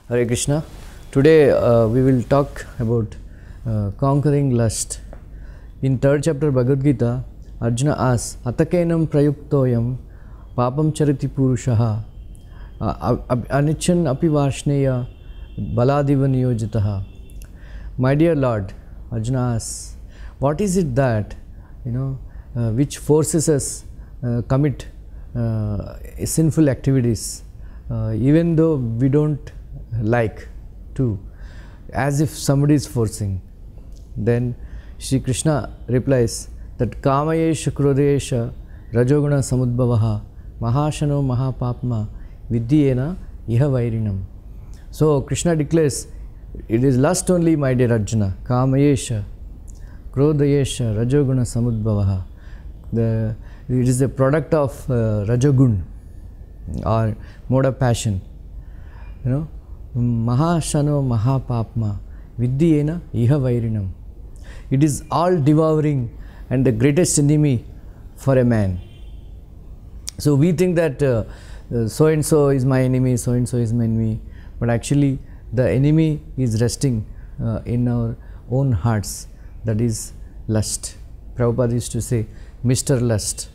Hare Krishna. Today we will talk about conquering lust. In third chapter Bhagavad Gita, Arjuna asks, Atakenam prayuktoyam papam chariti purushaha anichan api varshneya baladiva niyojitaha. My dear Lord, Arjuna asks, what is it that, which forces us commit sinful activities even though we don't like to, as if somebody is forcing? Then Shri Krishna replies that kamayesha krodesha rajoguna samudbhavaha mahashano mahapapma vidyena iha vairinam. So Krishna declares, it is lust only, my dear Arjuna. Kamayesha krodesha rajoguna samudbhavaha. It is a product of rajogun or mode of passion. Mahashano mahapapma vidyena iha vairinam. It is all devouring and the greatest enemy for a man. So we think that so and so is my enemy, so and so is my enemy, but actually the enemy is resting in our own hearts. That is lust. Prabhupada used to say, Mr. Lust.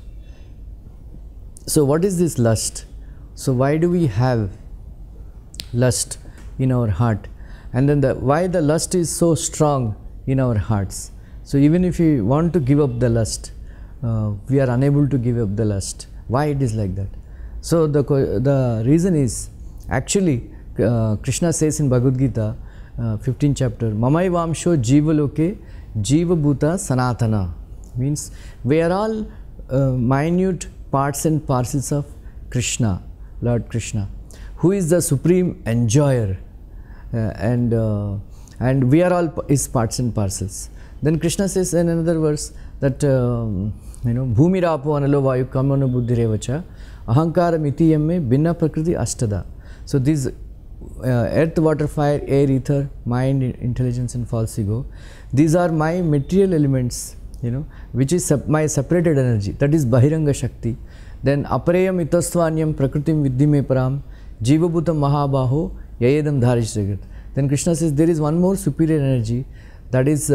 So what is this lust? So why do we have lust in our heart? And then why the lust is so strong in our hearts? So even if we want to give up the lust, we are unable to give up the lust. Why it is like that? So the reason is, actually Krishna says in Bhagavad Gita 15th chapter, Mamai Vamsho Jiva Loke Jiva Bhuta Sanatana. Means we are all minute parts and parcels of Krishna, Lord Krishna, who is the supreme enjoyer, and we are all his parts and parcels. Then Krishna says in another verse that Bhumi Rapo Analo Vayu Kamano Buddhirevacha Ahankara Mitiyame Binna Prakriti Ashtada. So these earth, water, fire, air, ether, mind, intelligence and false ego, these are my material elements, which is my separated energy, that is Bahiranga Shakti. Then Apareyam Itastvanyam Prakritim Viddhime Param Jivabhutam Mahabaho Yayedam Dharish Jagat. Then Krishna says there is one more superior energy that is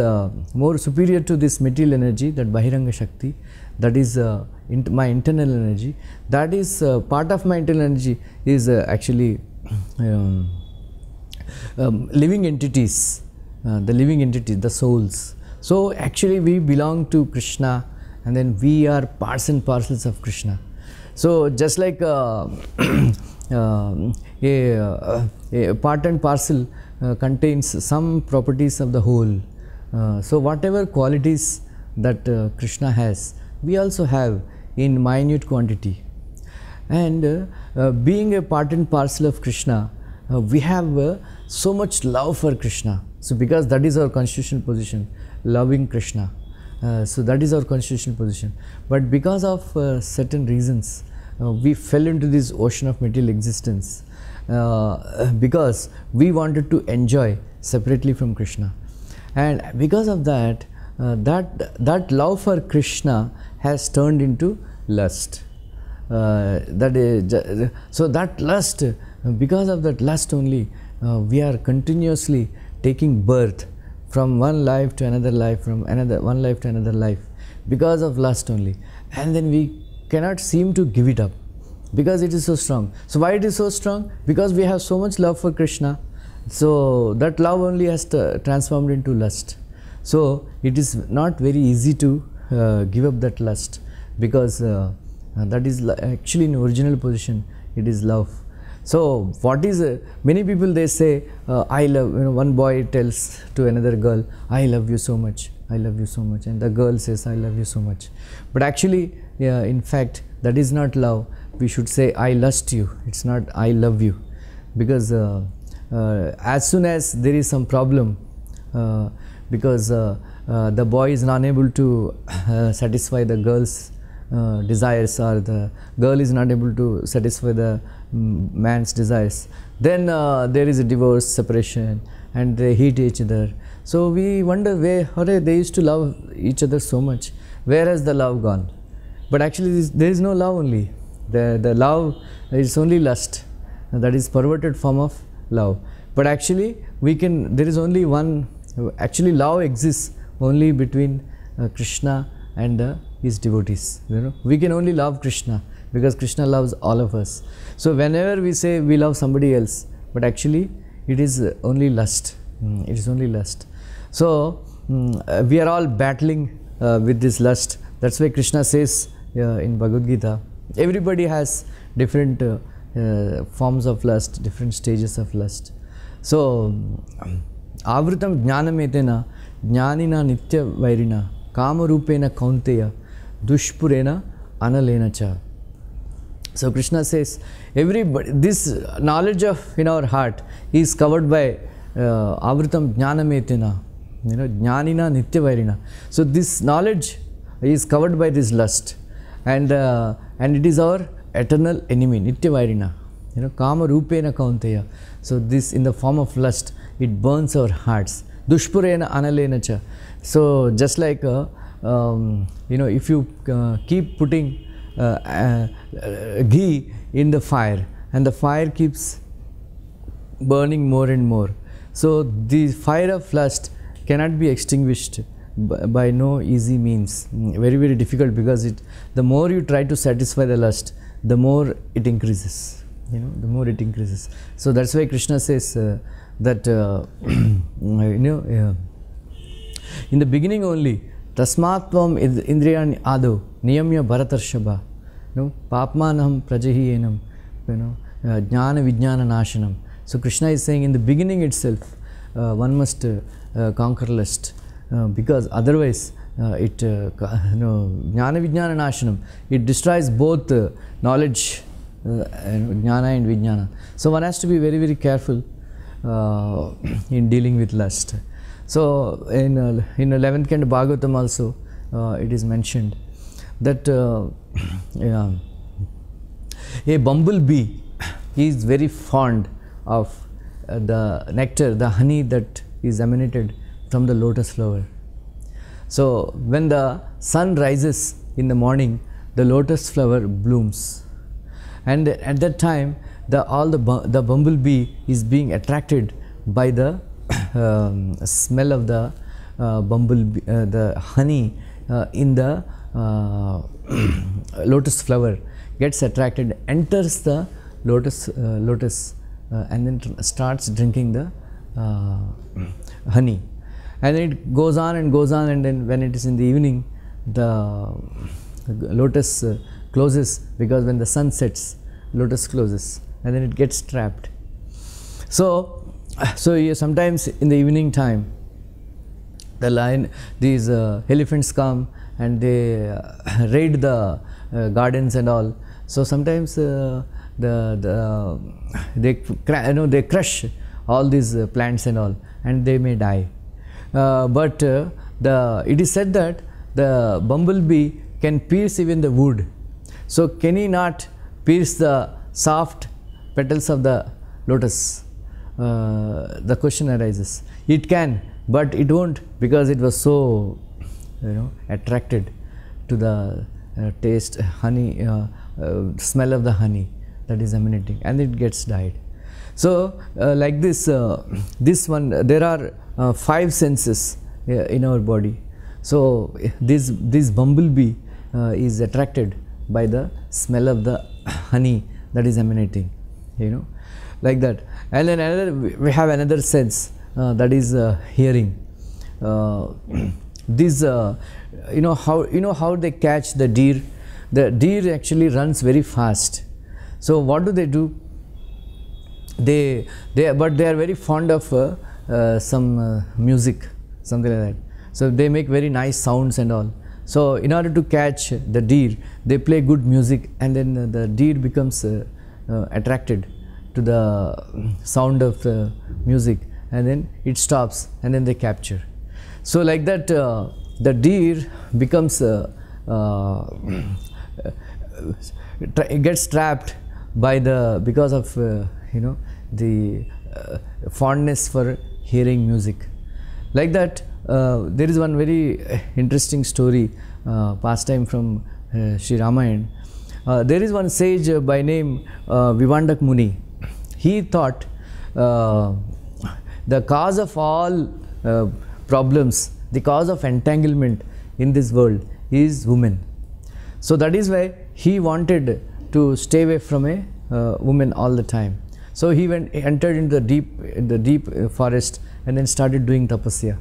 more superior to this material energy, that Bahiranga Shakti, that is my internal energy. That is part of my internal energy is actually living entities, the living entities, the souls. So actually we belong to Krishna, and then we are parts and parcels of Krishna. So just like a part and parcel contains some properties of the whole. So whatever qualities that Krishna has, we also have in minute quantity. And being a part and parcel of Krishna, we have so much love for Krishna. So because that is our constitutional position, loving Krishna. So that is our constitutional position. But because of certain reasons, we fell into this ocean of material existence because we wanted to enjoy separately from Krishna. And because of that, that love for Krishna has turned into lust. So that lust, because of that lust only, we are continuously taking birth from one life to another life, from one life to another life, because of lust only. And then we cannot seem to give it up because it is so strong. So why it is so strong? Because we have so much love for Krishna. So that love only has transformed into lust. So it is not very easy to give up that lust, because that is actually in original position, it is love. So what is many people, they say I love, one boy tells to another girl, I love you so much, I love you so much, and the girl says, I love you so much. But actually in fact that is not love. We should say I lust you, it's not I love you. Because as soon as there is some problem, because the boy is not able to satisfy the girl's desires, or the girl is not able to satisfy the man's desires, then there is a divorce, separation, and they hate each other. So we wonder where they used to love each other so much, where has the love gone? But actually there is no love only. The love is only lust, that is perverted form of love. But actually there is only one, actually love exists only between Krishna and his devotees. We can only love Krishna because Krishna loves all of us. So whenever we say we love somebody else, but actually it is only lust. It is only lust. So we are all battling with this lust. That's why Krishna says in Bhagavad Gita, everybody has different forms of lust, different stages of lust. So Avritam jnanametena jnanina nitya vairina kama rupena kaunteya dushpurena analena cha. So Krishna says, everybody, this knowledge of in our heart is covered by Avritam jnanametena, jnanina nitya vairina. So this knowledge is covered by this lust, and it is our eternal enemy, nitya vairina. Kama rupena kaunteya. So this, in the form of lust, it burns our hearts. Dushpurena analena cha. So just like if you keep putting ghee in the fire, and the fire keeps burning more and more, so the fire of lust cannot be extinguished by no easy means. Very, very difficult, because the more you try to satisfy the lust, the more it increases. The more it increases. So that's why Krishna says that in the beginning only, tasmatvam indriyani ado niyamya bharatarshaba, papmanam prajahiyenam, jnana vijnana nashanam. So Krishna is saying, in the beginning itself one must conquer lust, because otherwise it jnana vijnana nashanam, it destroys both knowledge, jnana and vijnana. So one has to be very, very careful in dealing with lust. So in 11th canto Bhagavatam also it is mentioned that a bumblebee is very fond of the nectar, the honey that is emanated from the lotus flower. So when the sun rises in the morning, the lotus flower blooms, and at that time the bumblebee is being attracted by the smell of the bumblebee, the honey in the lotus flower gets attracted, enters the lotus, and then starts drinking the honey, and it goes on and goes on, and then when it is in the evening, the lotus closes, because when the sun sets, lotus closes, and then it gets trapped. So sometimes in the evening time, these elephants come and they raid the gardens and all. So sometimes they crush all these plants and all, and they may die. But it is said that the bumblebee can pierce even the wood. So can he not pierce the soft petals of the lotus? The question arises. It can, but it won't, because it was so attracted to the taste, honey, smell of the honey that is emanating, and it gets died. So like this, there are 5 senses in our body. So this bumblebee is attracted by the smell of the honey that is emanating, like that. And then we have another sense, that is hearing. How they catch the deer. The deer actually runs very fast. So what do? They are very fond of some music, something like that. So they make very nice sounds and all. So in order to catch the deer, they play good music, and then the deer becomes attracted to the sound of the music, and then it stops, and then they capture. So like that, the deer becomes it gets trapped by because of the fondness for hearing music. Like that, there is one very interesting story, pastime from Sri Ramayana. There is one sage by name Vivandak Muni. He thought the cause of all problems, the cause of entanglement in this world is woman. So that is why he wanted to stay away from a woman all the time. So he entered into the deep forest and then started doing tapasya.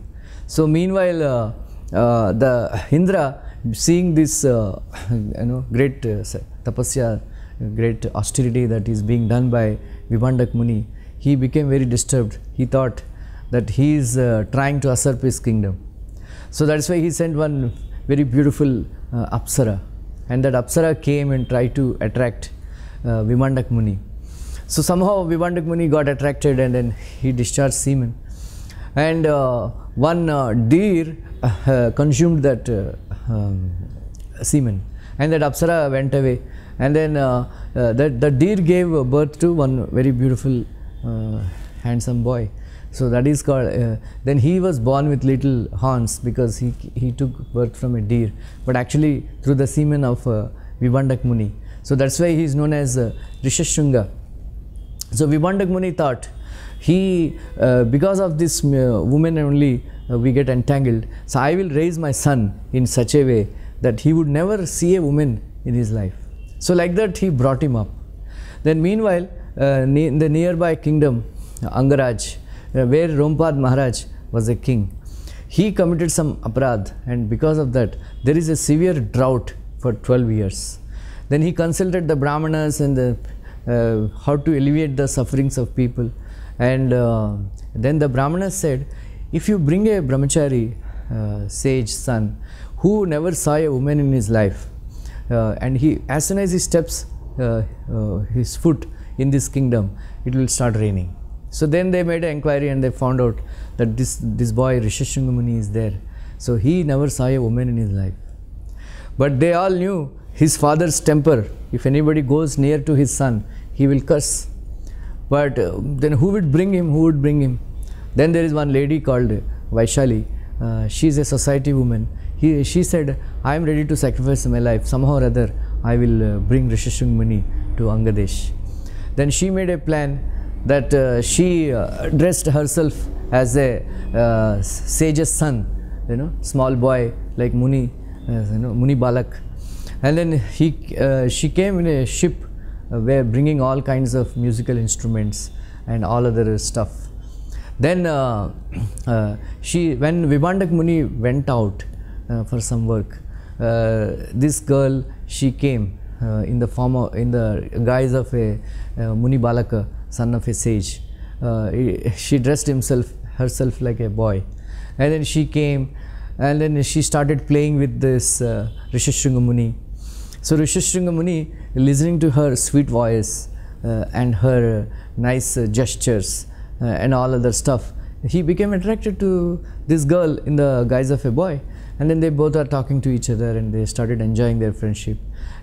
So meanwhile, the Indra, seeing this great tapasya, great austerity that is being done by Vibhandak Muni, he became very disturbed. He thought that he is trying to usurp his kingdom. So that's why he sent one very beautiful Apsara, and that Apsara came and tried to attract Vibhandak Muni. So somehow Vibhandak Muni got attracted and then he discharged semen, and one deer consumed that semen, and that Apsara went away, and then the deer gave birth to one very beautiful handsome boy. So that is called, then he was born with little horns because he took birth from a deer, but actually through the semen of Vibhandak Muni. So that's why he is known as Rishashunga. So Vibhandak Muni thought, because of this woman only we get entangled, so I will raise my son in such a way that he would never see a woman in his life. So like that he brought him up. Then meanwhile, in the nearby kingdom, Angaraj, where Rompad Maharaj was a king, he committed some aparadh, and because of that there is a severe drought for 12 years. Then he consulted the Brahmanas and how to alleviate the sufferings of people, and then the Brahmanas said, if you bring a brahmachari sage son who never saw a woman in his life, and as soon as he steps his foot in this kingdom, it will start raining. So then they made an inquiry and they found out that this boy Rishashunga Muni is there. So he never saw a woman in his life. But they all knew his father's temper. If anybody goes near to his son, he will curse. But then who would bring him? Who would bring him? Then there is one lady called Vaishali. She is a society woman. She said, I am ready to sacrifice my life. Somehow or other, I will bring Rishashunga Muni to Angadesh. Then she made a plan that she dressed herself as a sage's son, small boy like Muni, Muni Balak, and then she came in a ship where bringing all kinds of musical instruments and all other stuff. Then when Vibhandak Muni went out for some work, this girl, she came in the guise of a Muni Balaka, son of a sage. She dressed herself like a boy, and then she came and then she started playing with this Rishashunga Muni. So Rishashunga Muni, listening to her sweet voice and her nice gestures and all other stuff, he became attracted to this girl in the guise of a boy, and then they both are talking to each other and they started enjoying their friendship.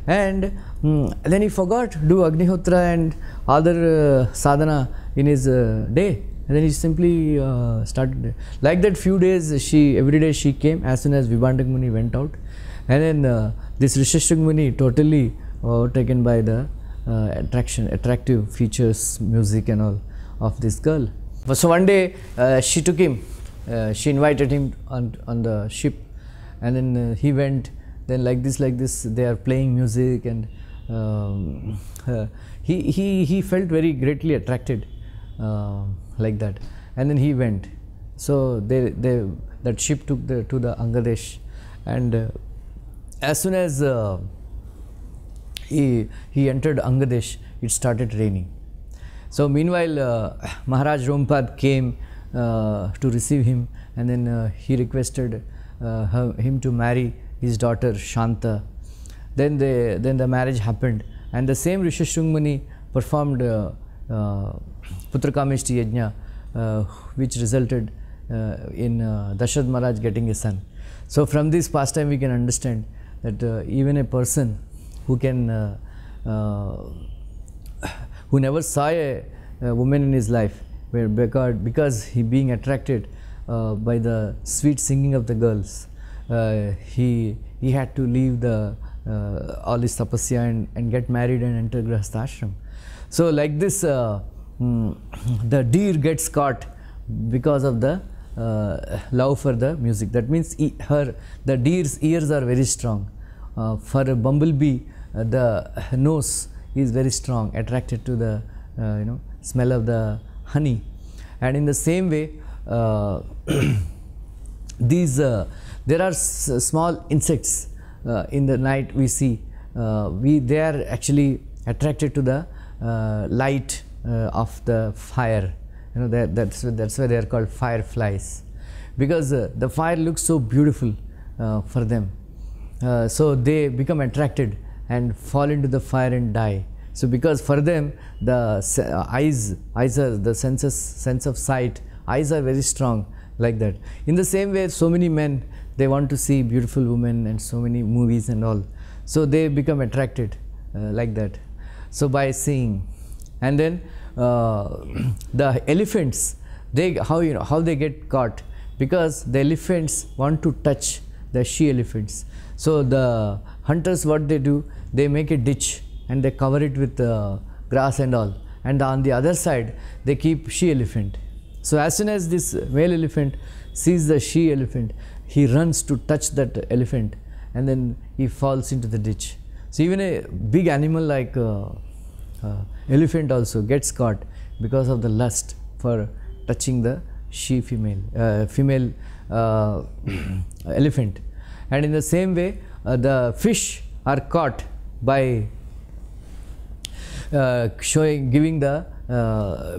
And then he forgot to do Agnihotra and other sadhana in his day, and then he simply started like that. Few days every day she came as soon as Vibhandak Muni went out, and then this Rishashunga Muni totally taken by the attractive features, music and all of this girl. So one day she took him, she invited him on the ship, and then he went. Then like this they are playing music, and he felt very greatly attracted like that, and then he went. So that ship took to the Angadesh, and as soon as he entered Angadesh, it started raining. So meanwhile Maharaj Rompad came to receive him, and then he requested him to marry his daughter Shanta. Then the marriage happened, and the same Rishashunga Muni performed Putrakameshti Yajna, which resulted in Dashrath Maharaj getting a son. So from this pastime we can understand that even a person who never saw a woman in his life, because he being attracted by the sweet singing of the girls, he had to leave all this tapasya and get married and enter Grahastha ashram. So like this, the deer gets caught because of the love for the music. That means the deer's ears are very strong. For a bumblebee, the nose is very strong, attracted to the smell of the honey. And in the same way, there are small insects in the night we see. They are actually attracted to the light of the fire. That's why they are called fireflies, because the fire looks so beautiful for them. So they become attracted and fall into the fire and die. So because for them the eyes are the sense of sight, eyes are very strong, like that. In the same way, so many men, they want to see beautiful women and so many movies and all, so they become attracted like that, so by seeing. And then the elephants, how they get caught, because the elephants want to touch the she elephants. So the hunters, what they do, they make a ditch and they cover it with grass and all, and on the other side they keep she elephant. So as soon as this male elephant sees the she elephant, he runs to touch that elephant, and then he falls into the ditch. So even a big animal like elephant also gets caught because of the lust for touching the she female elephant. And in the same way, the fish are caught by giving the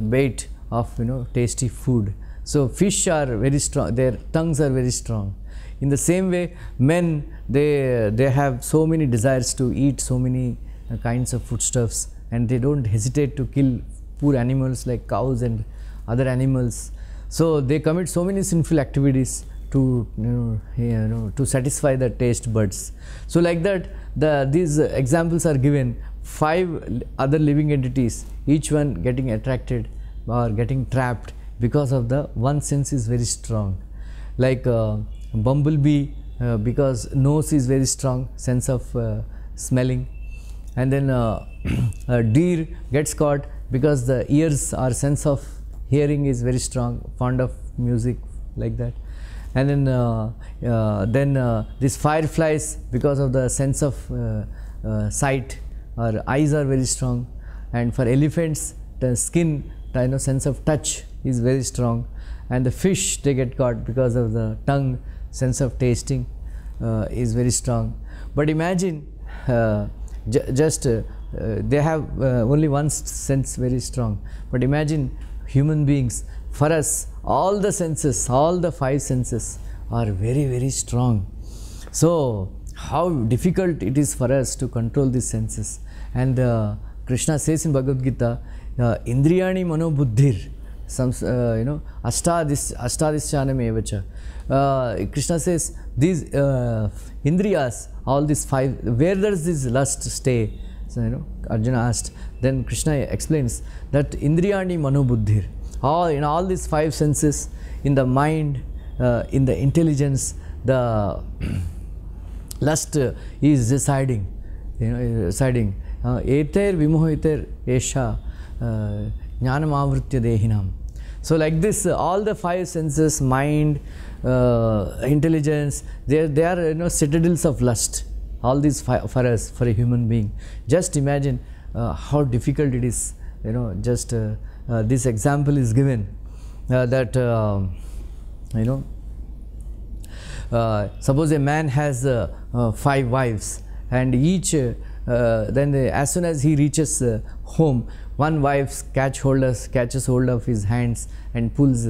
bait of tasty food. So fish are very strong, their tongues are very strong. In the same way, men, they have so many desires to eat so many kinds of foodstuffs, and they don't hesitate to kill poor animals like cows and other animals. So they commit so many sinful activities to to satisfy the taste buds. So like that, these examples are given. 5 other living entities, each one getting attracted or getting trapped because of the one sense is very strong. Like bumblebee, because nose is very strong, sense of smelling. And then a deer gets caught because the ears or sense of hearing is very strong, fond of music, like that. And then these fireflies, because of the sense of sight, or eyes are very strong. And for elephants, the skin, sense of touch is very strong. And the fish, they get caught because of the tongue, sense of tasting is very strong. But imagine, they have only one sense very strong. But imagine human beings, for us, all the senses, all the 5 senses are very, very strong. So how difficult it is for us to control these senses. And Krishna says in Bhagavad Gita, Indriyani mano buddhir, ashtadhischanam evacha. Krishna says these indriyas, all these 5, where does this lust stay? So Arjuna asked. Then Krishna explains that Indriyani mano buddhir, in all these 5 senses, in the mind, in the intelligence, the lust is residing, residing. Eter vimohiter esha jnanam avritya dehinam. So like this, all the 5 senses, mind, intelligence, they are citadels of lust. All these for us, for a human being. Just imagine how difficult it is. Just this example is given that suppose a man has 5 wives, and each then as soon as he reaches home, one wife catches hold of his hands and pulls,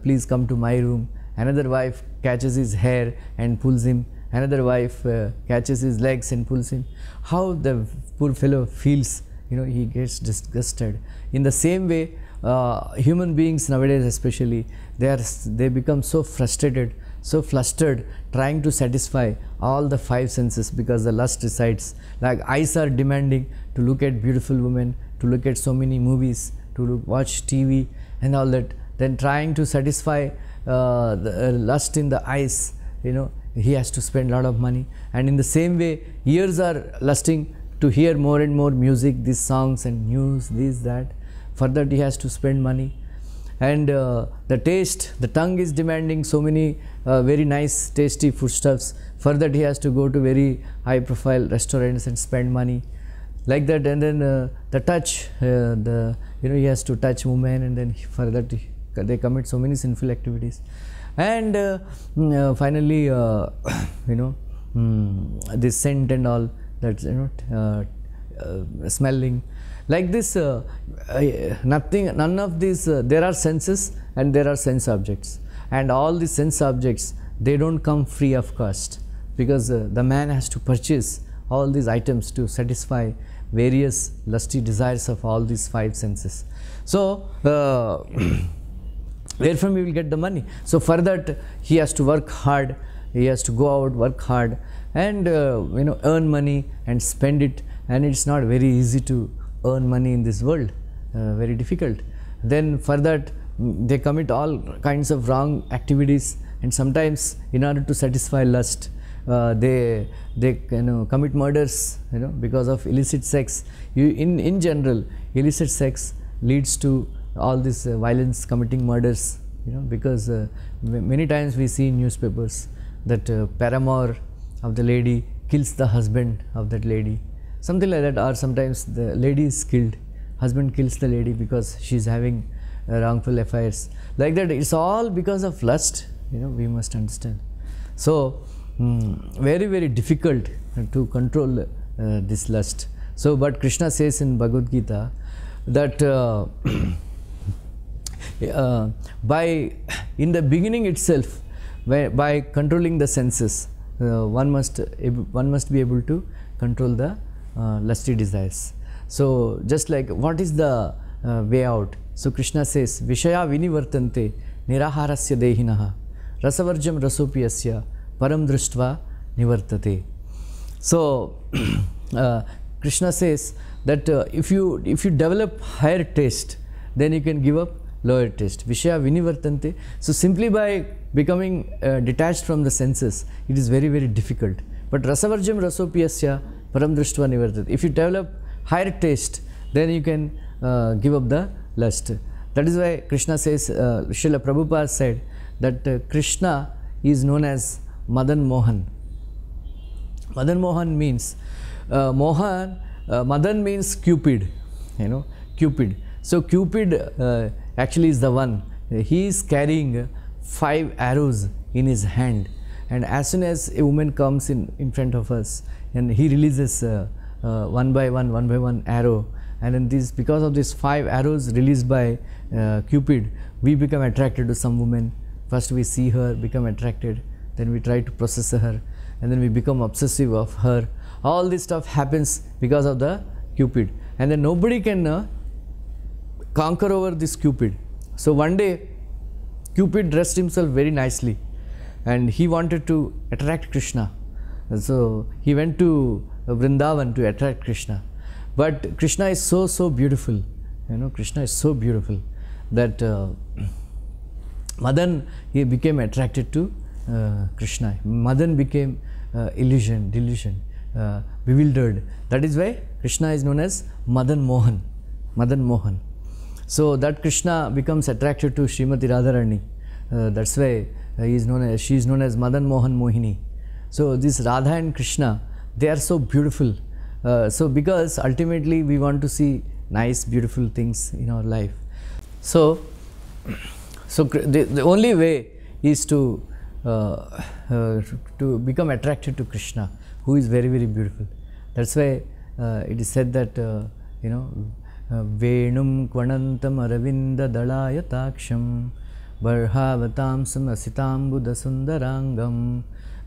please come to my room. Another wife catches his hair and pulls him. Another wife catches his legs and pulls him. How the poor fellow feels, he gets disgusted. In the same way, human beings nowadays especially, they become so frustrated, so flustered, trying to satisfy all the 5 senses, because the lust resides. Like eyes are demanding to look at beautiful women, to look at so many movies, to watch TV and all that. Then trying to satisfy the lust in the eyes, he has to spend a lot of money. And in the same way, ears are lusting to hear more and more music, these songs and news, this, that. For that he has to spend money. and the taste, the tongue is demanding so many very nice tasty foodstuffs. For that he has to go to very high profile restaurants and spend money like that. And then the touch, he has to touch women, and then for that they commit so many sinful activities. And finally this scent and all that, smelling like this, none of these, there are senses and there are sense objects, and all the sense objects, they don't come free of cost, because the man has to purchase all these items to satisfy various lusty desires of all these five senses. So where from he will get the money? So for that he has to work hard, he has to go out, work hard, and earn money and spend it, and it's not very easy to earn money in this world, very difficult. Then for that they commit all kinds of wrong activities, and sometimes in order to satisfy lust, they commit murders, because of illicit sex. In general, illicit sex leads to all this violence, committing murders, because many times we see in newspapers that paramour of the lady kills the husband of that lady, something like that. Or sometimes the lady is killed, husband kills the lady because she is having wrongful affairs, like that. It's all because of lust, we must understand. So very, very difficult to control this lust. So but Krishna says in Bhagavad Gita that in the beginning itself, by controlling the senses, one must be able to control the lusty desires. So just like, what is the way out? So Krishna says, Vishaya vinivartante niraharasya dehinaha rasavarjam rasopiyasya param drishtva nivartate. So Krishna says that if you develop higher taste, then you can give up lower taste. Vishaya vinivartante. So simply by becoming detached from the senses, it is very, very difficult. But rasavarjam rasopiyasya param drishtva nivartate. If you develop higher taste, then you can give up the lust. That is why Krishna says, Srila Prabhupada said that Krishna is known as Madan Mohan. Madan Mohan means Madan means Cupid, Cupid. So Cupid actually is the one. He is carrying 5 arrows in his hand, and as soon as a woman comes in front of us, and he releases one by one arrow, and then because of these 5 arrows released by Cupid, we become attracted to some woman. First we see her, become attracted, then we try to possess her, and then we become obsessive of her. All this stuff happens because of the Cupid, and then nobody can conquer over this Cupid. So one day Cupid dressed himself very nicely, and he wanted to attract Krishna. So he went to Vrindavan to attract Krishna. But Krishna is so beautiful, Krishna is so beautiful that Madan, he became attracted to Krishna. Madan became delusion, bewildered. That is why Krishna is known as Madan Mohan. Madan Mohan. So that Krishna becomes attracted to Srimati Radharani. That's why she is known as Madan Mohan Mohini. So this Radha and Krishna, they are so beautiful. So because ultimately we want to see nice, beautiful things in our life. So the only way is to become attracted to Krishna, who is very, very beautiful. That's why it is said that Venum Kvanantam Aravinda Dalayatакшam Barhavatamsam Asitambuddha Sundarangam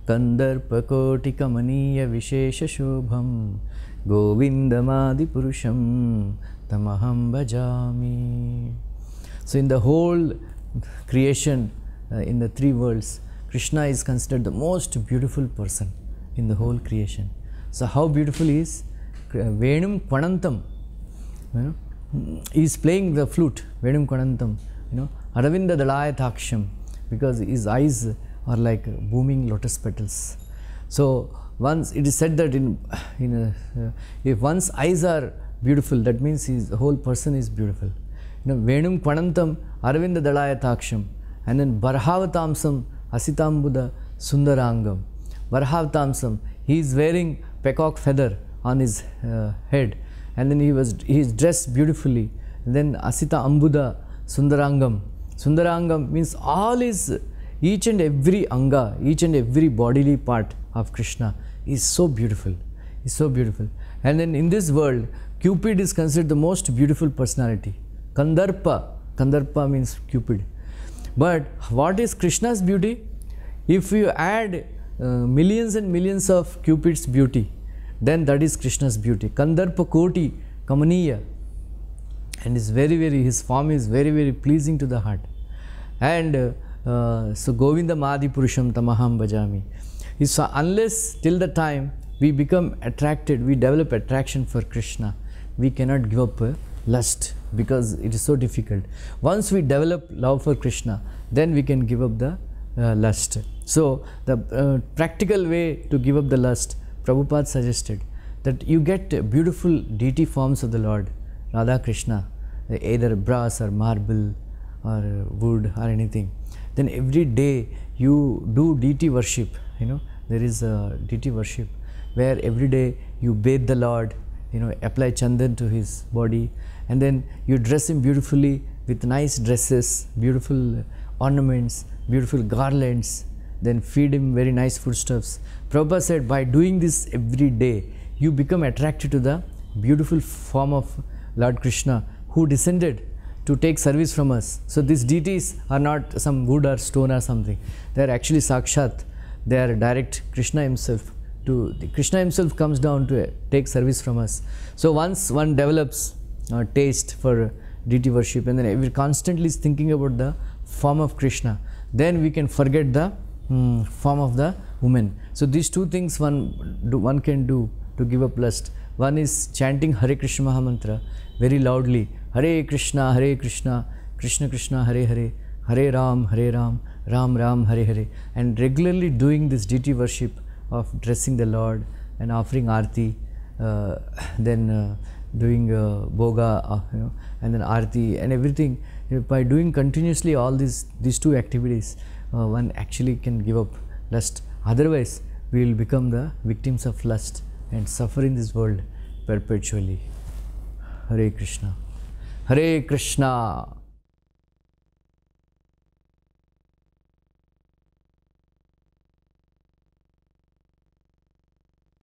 Kandarpakotikamaniya Vishesha Shubham Govindamadi Purusham Tamaham Bhajami. So in the whole creation, in the 3 worlds, Krishna is considered the most beautiful person in the whole creation. So how beautiful he is? Venum Kvanantam, he is playing the flute, Venum Kvanantam, Aravinda Dalayatакшam, because his eyes are like booming lotus petals. So once it is said that if one's eyes are beautiful, that means the whole person is beautiful. Venum Kvanantam Arvinda Dalayataaksham, and then Barhavatamsam Asitambuda Sundarangam. Barhavatamsam, he is wearing peacock feather on his head, and then he is dressed beautifully. And then Asita Ambuda Sundarangam. Sundarangam means each and every anga, each and every bodily part of Krishna is so beautiful. Is so beautiful. And then in this world, Cupid is considered the most beautiful personality. Kandarpa means Cupid. But what is Krishna's beauty? If you add millions and millions of Cupid's beauty, then that is Krishna's beauty. Kandarpa Koti Kamaniya. And his form is very, very pleasing to the heart. And so Govinda Madi Purusham Tamaham Bhajami. So unless till the time we become attracted, we develop attraction for Krishna, we cannot give up lust, because it is so difficult. Once we develop love for Krishna, then we can give up the lust. So the practical way to give up the lust, Prabhupada suggested that you get beautiful deity forms of the Lord, Radha Krishna, either brass or marble or wood or anything. Then every day you do deity worship. There is a deity worship where every day you bathe the Lord, apply chandan to his body, and then you dress him beautifully with nice dresses, beautiful ornaments, beautiful garlands, then feed him very nice foodstuffs. Prabhupada said, by doing this every day, you become attracted to the beautiful form of Lord Krishna, who descended to take service from us. So these deities are not some wood or stone or something. They are actually Sakshat. They are direct Krishna himself. Krishna himself comes down to take service from us. So once one develops a taste for deity worship, and then we constantly is thinking about the form of Krishna, then we can forget the form of the woman. So these two things one can do to give up lust. One is chanting Hare Krishna Mahamantra very loudly. Hare Krishna, Krishna Krishna, Hare Hare, Hare Ram, Ram Ram, Hare Hare. And regularly doing this deity worship of dressing the Lord and offering Aarti, then doing Bhoga, and then Aarti and everything. By doing continuously all these two activities, one actually can give up lust. Otherwise, we will become the victims of lust and suffer in this world perpetually. Hare Krishna. Hare Krishna.